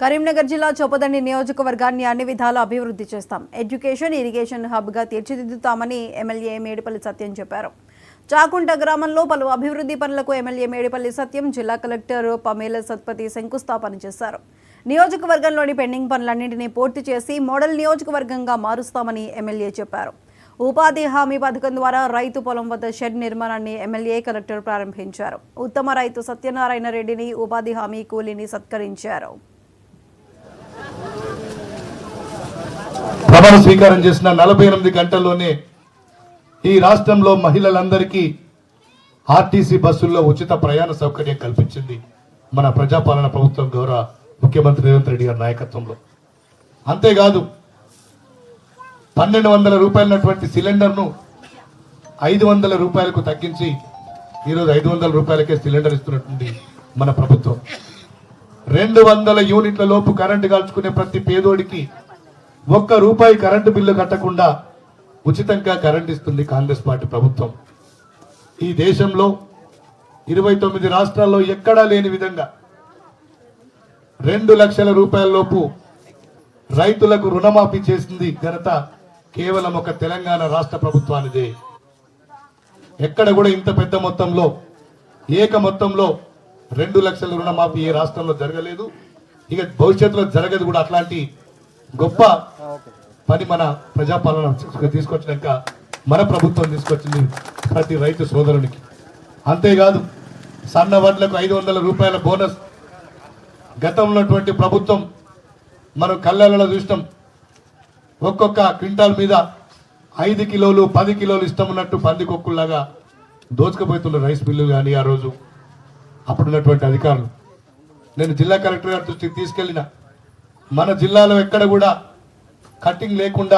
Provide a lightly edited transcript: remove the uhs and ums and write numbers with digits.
కరీంనగర్ జిల్లా చొప్పదండి నియోజకవర్గాన్ని అన్ని విధాలా అభివృద్ధి చేస్తాం, ఎడ్యుకేషన్, ఇరిగేషన్ హబ్గా తీర్చిదిద్దుతామని ఎమ్మెల్యే మేడిపల్లి సత్యం చెప్పారు. చాకుంట గ్రామంలో పలు అభివృద్ధి పనులకు ఎమ్మెల్యే మేడిపల్లి సత్యం, జిల్లా కలెక్టర్ పమేల సత్పతి శంకుస్థాపన చేశారు. నియోజకవర్గంలోని పెండింగ్ పనులన్నింటినీ పూర్తి చేసి మోడల్ నియోజకవర్గంగా మారుస్తామని ఎమ్మెల్యే చెప్పారు. ఉపాధి హామీ పథకం ద్వారా రైతు పొలం వద్ద షెడ్ నిర్మాణాన్ని ఎమ్మెల్యే కలెక్టర్ ప్రారంభించారు. ఉత్తమ రైతు సత్యనారాయణ రెడ్డిని ఉపాధి హామీ కూలీని సత్కరించారు. ప్రమాణ స్వీకారం చేసిన 48 గంటల్లోనే ఈ రాష్ట్రంలో మహిళలందరికీ ఆర్టీసీ బస్సుల్లో ఉచిత ప్రయాణ సౌకర్యం కల్పించింది మన ప్రజాపాలన ప్రభుత్వం గౌరవ ముఖ్యమంత్రి రేవంత్ రెడ్డి గారి నాయకత్వంలో. అంతేకాదు 1200 రూపాయలటువంటి సిలిండర్ను 500 రూపాయలకు తగ్గించి ఈరోజు 500 రూపాయలకే సిలిండర్ ఇస్తున్నటువంటి మన ప్రభుత్వం. 200 యూనిట్ల లోపు కరెంటు కాల్చుకునే ప్రతి పేదోడికి ₹1 కరెంటు బిల్లు కట్టకుండా ఉచితంగా కరెంట్ ఇస్తుంది కాంగ్రెస్ పార్టీ ప్రభుత్వం. ఈ దేశంలో 29 రాష్ట్రాల్లో ఎక్కడా లేని విధంగా 2 లక్షల రూపాయల లోపు రైతులకు రుణమాఫీ చేసింది ఘనత కేవలం ఒక తెలంగాణ రాష్ట్ర ప్రభుత్వానిదే. ఎక్కడ కూడా ఇంత పెద్ద మొత్తంలో ఏక మొత్తంలో 2 లక్షల రుణమాఫీ ఏ రాష్ట్రంలో జరగలేదు, ఇక భవిష్యత్తులో జరగదు కూడా. అట్లాంటి గొప్ప పని మన ప్రజాపాలన తీసుకొచ్చినాక మన ప్రభుత్వం తీసుకొచ్చింది ప్రతి రైతు సోదరునికి. అంతేకాదు సన్న వడ్లకు 500 రూపాయల బోనస్. గతంలో ఉన్నటువంటి ప్రభుత్వం మనం కళ్ళలో చూసినాం, ఒక్కొక్క క్వింటాల్ మీద 5 కిలోలు 10 కిలోలు ఇష్టమున్నట్టు పందికొక్కుల్లాగా దోచుకుపోతున్న రైస్ మిల్లులు కానీ ఆ రోజు అప్పుడున్నటువంటి అధికారులు. నేను జిల్లా కలెక్టర్ గారి దృష్టికి తీసుకెళ్లిన మన జిల్లాలో ఎక్కడ కూడా కట్టింగ్ లేకుండా